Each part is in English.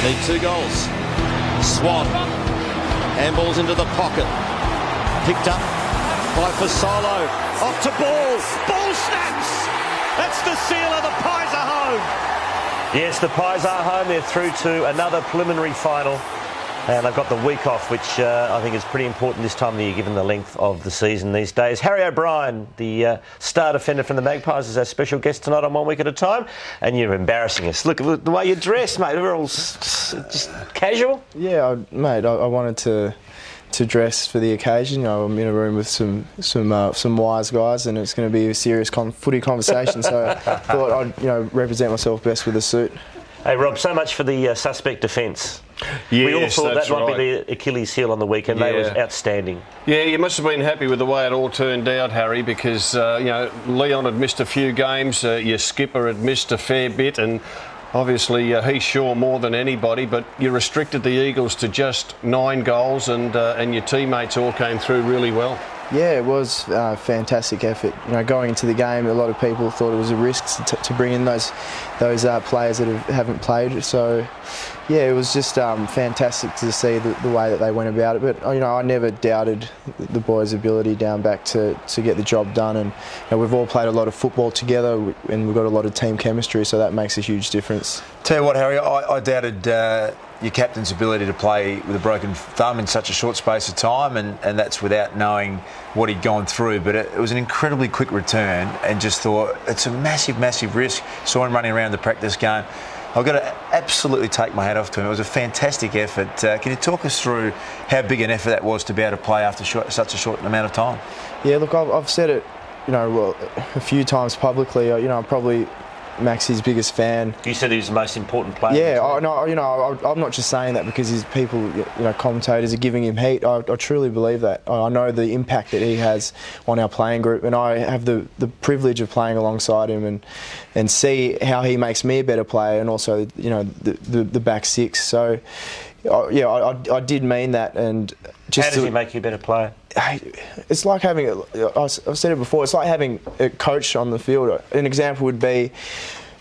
Need 2 goals. Swan handballs into the pocket. Picked up by Fasolo. Off to Ball. Ball snaps. That's the sealer. The Pies are home. Yes, the Pies are home. They're through to another preliminary final. And they've got the week off, which I think is pretty important this time of the year, given the length of the season these days. Harry O'Brien, the star defender from the Magpies, is our special guest tonight on One Week at a Time. And you're embarrassing us. Look at the way you dress, mate. We're all just casual. Yeah, mate, I wanted to dress for the occasion. You know, I'm in a room with some wise guys, and it's going to be a serious footy conversation. So I thought I'd represent myself best with a suit. Hey Rob, so much for the suspect defence. Yes, we all thought that might right. be the Achilles heel on the weekend. Yeah. They was outstanding. Yeah, you must have been happy with the way it all turned out, Harry, because Leon had missed a few games, your skipper had missed a fair bit, and obviously he's sure more than anybody, but you restricted the Eagles to just 9 goals, and your teammates all came through really well. Yeah, it was a fantastic effort. You know, going into the game, a lot of people thought it was a risk to bring in those players that haven't played. So, yeah, it was just fantastic to see the way that they went about it. But I never doubted the boys' ability down back to get the job done. And we've all played a lot of football together, and we've got a lot of team chemistry, so that makes a huge difference. Tell you what, Harry, I doubted your captain's ability to play with a broken thumb in such a short space of time, and that's without knowing what he'd gone through. But it was an incredibly quick return, and just thought it's a massive, massive risk. Saw him running around the practice game. I've got to absolutely take my hat off to him. It was a fantastic effort. Can you talk us through how big an effort that was to be able to play after such a short amount of time? Yeah, look, I've said it, a few times publicly. I'm probably Maxie's biggest fan. You said he was the most important player. Yeah, I'm not just saying that because his people, commentators are giving him heat. I truly believe that. I know the impact that he has on our playing group, and I have the privilege of playing alongside him and see how he makes me a better player, and also the back six. So I did mean that. And just how does he make you a better player? It's like having, I've said it before, it's like having a coach on the field. An example would be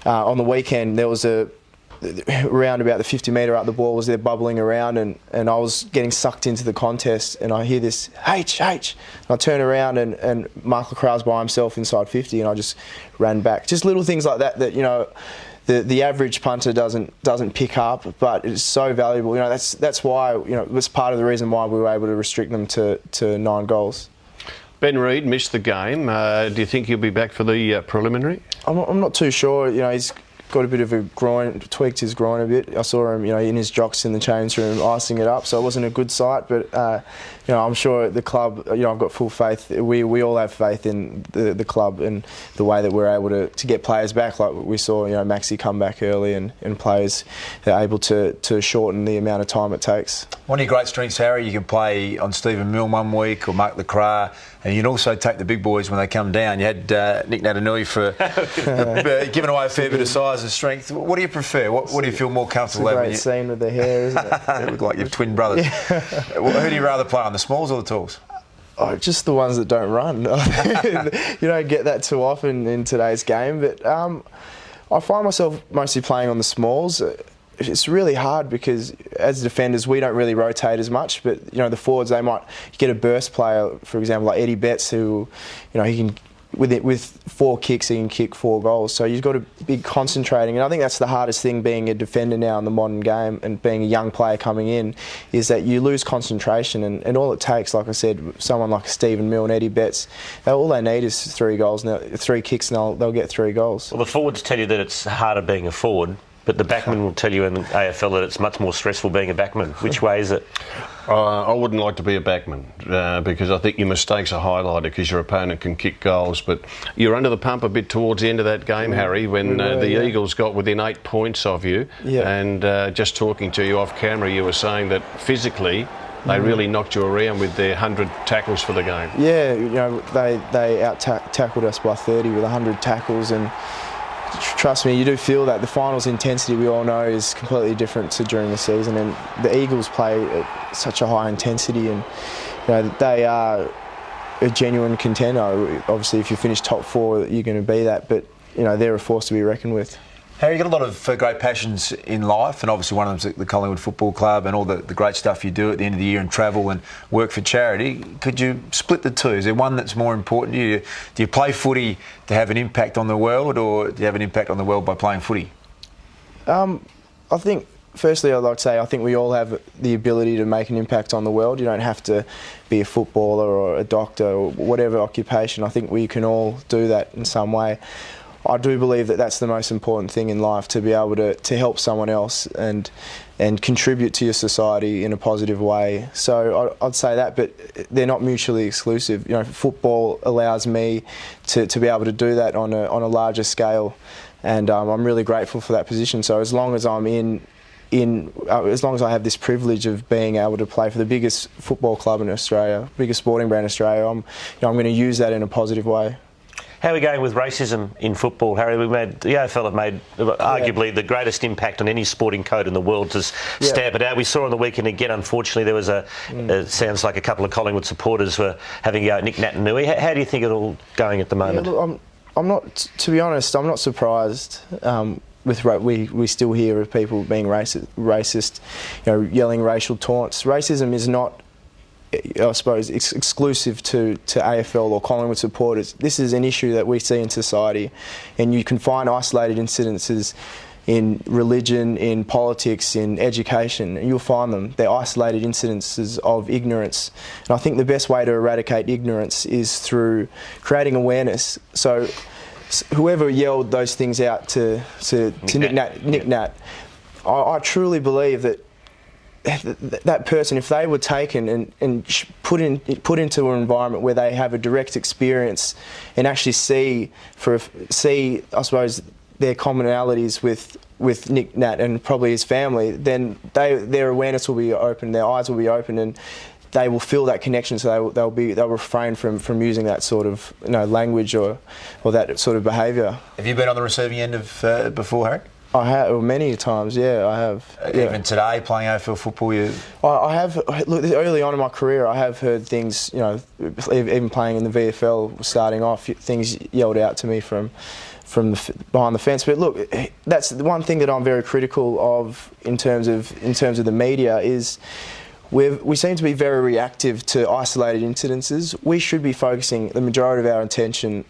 on the weekend there was around about the 50 metre up, the ball was there bubbling around, and I was getting sucked into the contest, and I hear this H. And I turn around and Mark Lacroix's by himself inside 50, and I just ran back. Just little things like that the average punter doesn't pick up, but it's so valuable. That's why it was part of the reason why we were able to restrict them to 9 goals. Ben Reid missed the game. Do you think he'll be back for the preliminary? I'm not too sure. He's got a bit of a groin, tweaked his groin a bit. I saw him, in his jocks in the change room icing it up, so it wasn't a good sight. But I'm sure the club. I've got full faith. We all have faith in the club and the way that we're able to get players back. Like we saw, Maxi come back early, and players are able to shorten the amount of time it takes. One of your great strengths, Harry, you can play on Stephen Milne one week or Mark Lacroix, and you can also take the big boys when they come down. You had Nick Natanui for giving away a fair bit of size and strength. What do you prefer? What do you feel more comfortable having? It's a great scene with the hair, isn't it? They look like your twin brothers. Yeah. Who do you rather play on, the smalls or the talls? Oh, just the ones that don't run. You don't get that too often in today's game, but I find myself mostly playing on the smalls. It's really hard because as defenders we don't really rotate as much, but the forwards, they might get a burst player, for example, like Eddie Betts, who he can with 4 kicks he can kick 4 goals. So you've got to be concentrating, and I think that's the hardest thing being a defender now in the modern game, and being a young player coming in, is that you lose concentration, and all it takes, like I said, someone like Stephen Milne and Eddie Betts, all they need is 3 goals now, 3 kicks, and they'll get 3 goals. Well, the forwards tell you that it's harder being a forward, but the backman will tell you in the AFL that it's much more stressful being a backman. Which way is it? I wouldn't like to be a backman because I think your mistakes are highlighted because your opponent can kick goals. But you're under the pump a bit towards the end of that game, Harry, when the Eagles got within 8 points of you. Yeah. And just talking to you off camera, you were saying that physically they really knocked you around with their 100 tackles for the game. Yeah, they out-tackled us by 30 with 100 tackles, and trust me, you do feel that. The finals intensity, we all know, is completely different to during the season, and the Eagles play at such a high intensity, and they are a genuine contender. Obviously, if you finish top 4, you're going to be that, but they're a force to be reckoned with. Harry, you got a lot of great passions in life, and obviously one of them's the Collingwood Football Club and all the great stuff you do at the end of the year and travel and work for charity. Could you split the two? Is there one that's more important to you? Do you play footy to have an impact on the world, or do you have an impact on the world by playing footy? I think, firstly, I'd like to say I think we all have the ability to make an impact on the world. You don't have to be a footballer or a doctor or whatever occupation. I think we can all do that in some way. I do believe that that's the most important thing in life, to be able to help someone else and contribute to your society in a positive way. So I'd say that, but they're not mutually exclusive. You know, football allows me to be able to do that on a larger scale, and I'm really grateful for that position. So as long as I'm as long as I have this privilege of being able to play for the biggest football club in Australia, biggest sporting brand in Australia, I'm going to use that in a positive way. How are we going with racism in football, Harry? The AFL have made arguably the greatest impact on any sporting code in the world to stamp it out. We saw on the weekend again, unfortunately, there was sounds like a couple of Collingwood supporters were having a go at Nick Nat and Nui. How do you think it's all going at the moment? Yeah, look, I'm not, to be honest, I'm not surprised. We still hear of people being racist, yelling racial taunts. Racism is not, I suppose, exclusive to AFL or Collingwood supporters. This is an issue that we see in society, and you can find isolated incidences in religion, in politics, in education, and you'll find them. They're isolated incidences of ignorance. And I think the best way to eradicate ignorance is through creating awareness. So whoever yelled those things out to Nick Nat, I truly believe that person, if they were taken and put into an environment where they have a direct experience and actually see, I suppose, their commonalities with Nick Nat and probably his family, then their awareness will be open, their eyes will be open, and they will feel that connection. So they'll refrain from using that sort of language or that sort of behaviour. Have you been on the receiving end of before, Harry? I have, many times, yeah, I have. Even today, playing AFL football, I have. Look, early on in my career, I have heard things, even playing in the VFL, starting off, things yelled out to me from behind the fence. But look, that's the one thing that I'm very critical of in terms of the media is we seem to be very reactive to isolated incidences. We should be focusing the majority of our attention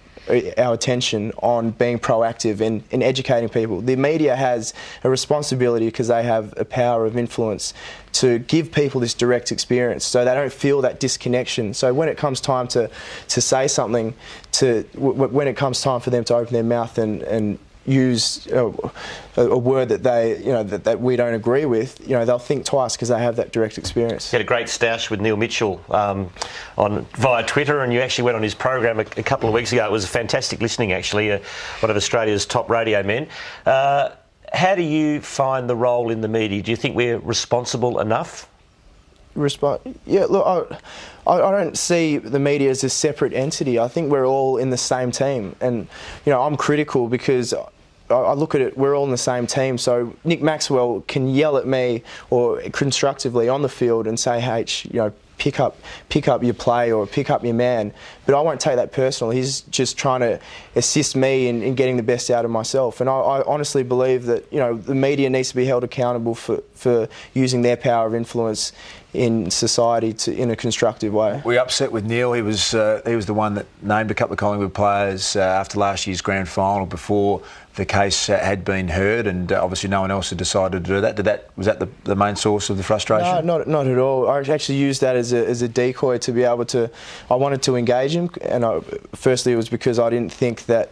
on being proactive and educating people. The media has a responsibility, because they have a power of influence, to give people this direct experience so they don't feel that disconnection. So when it comes time to say something, when it comes time for them to open their mouth and use a word that that we don't agree with, they'll think twice because they have that direct experience. You had a great stoush with Neil Mitchell via Twitter, and you actually went on his program a couple of weeks ago. It was fantastic listening, actually, one of Australia's top radio men. How do you find the role in the media? Do you think we're responsible enough? Yeah, look, I don't see the media as a separate entity. I think we're all in the same team, and I'm critical because I look at it, we're all in the same team. So Nick Maxwell can yell at me or constructively on the field and say, hey, pick up your play or pick up your man, but I won't take that personal. He's just trying to assist me in getting the best out of myself. And I honestly believe that the media needs to be held accountable for using their power of influence in society in a constructive way. We're upset with Neil. He was the one that named a couple of Collingwood players after last year's grand final, before the case had been heard, and obviously no one else had decided to do that. Was that the main source of the frustration? No, not at all. I actually used that as a decoy to be able to. I wanted to engage him, and firstly it was because I didn't think that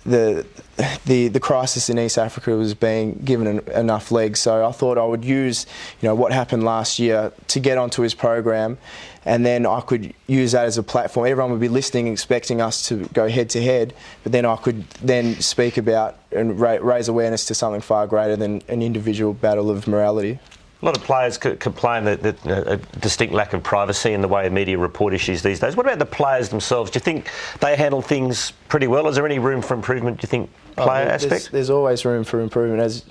the crisis in East Africa was being given enough legs. So I thought I would use what happened last year to get onto his program, and then I could use that as a platform. Everyone would be listening, expecting us to go head to head, but then I could then speak about and raise awareness to something far greater than an individual battle of morality. A lot of players complain that a distinct lack of privacy in the way media report issues these days. What about the players themselves? Do you think they handle things pretty well? Is there any room for improvement, do you think, player aspect? There's always room for improvement. As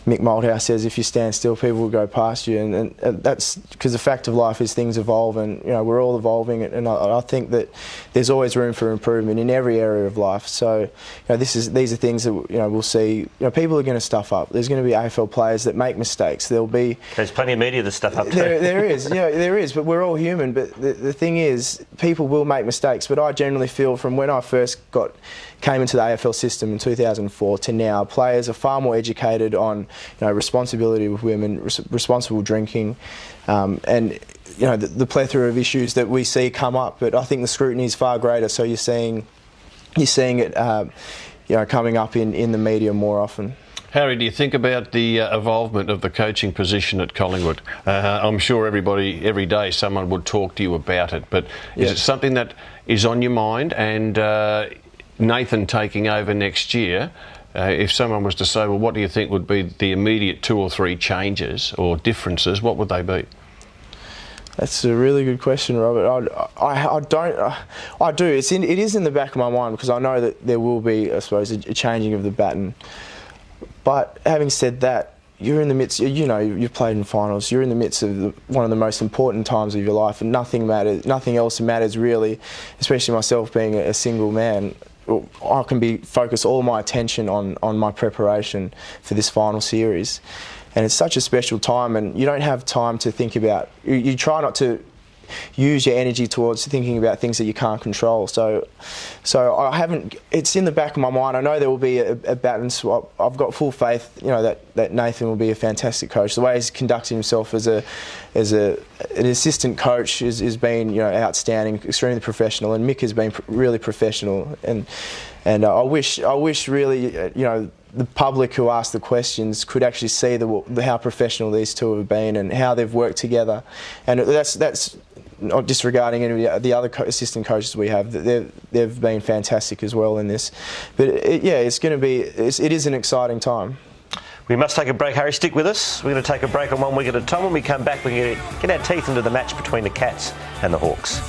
Mick Malthouse says if you stand still, people will go past you, and that's because the fact of life is things evolve, and we're all evolving, and I think that there's always room for improvement in every area of life. So these are things that we'll see. People are going to stuff up. There's going to be AFL players that make mistakes. There's plenty of media that stuff up too. There is, but we're all human. But the thing is, people will make mistakes. But I generally feel from when I first came into the AFL system in 2004 to now, players are far more educated on responsibility with women, responsible drinking, and the plethora of issues that we see come up. But I think the scrutiny is far greater. So you're seeing it coming up in the media more often. Harry, do you think about the evolvement of the coaching position at Collingwood? I'm sure every day someone would talk to you about it, but is it something that is on your mind? And Nathan taking over next year, if someone was to say, well, what do you think would be the immediate 2 or 3 changes or differences, what would they be? That's a really good question, Robert. I do. It is in the back of my mind, because I know that there will be, I suppose, a changing of the baton. But having said that, you're in the midst. You've played in finals. You're in the midst of one of the most important times of your life, and nothing matters. Nothing else matters really. Especially myself being a single man, I can focus all my attention on my preparation for this final series. And it's such a special time, and you don't have time to think about. You try not to use your energy towards thinking about things that you can't control. So I haven't. It's in the back of my mind. I know there will be a baton swap. I've got full faith, that Nathan will be a fantastic coach. The way he's conducted himself as an assistant coach has been outstanding, extremely professional, and Mick has been really professional. And I wish really the public who ask the questions could actually see how professional these two have been and how they've worked together. And that's not disregarding any of the other assistant coaches we have. They've been fantastic as well in this. But it is an exciting time. We must take a break. Harry, stick with us. We're going to take a break on 1 week at a time. When we come back, we're going to get our teeth into the match between the Cats and the Hawks.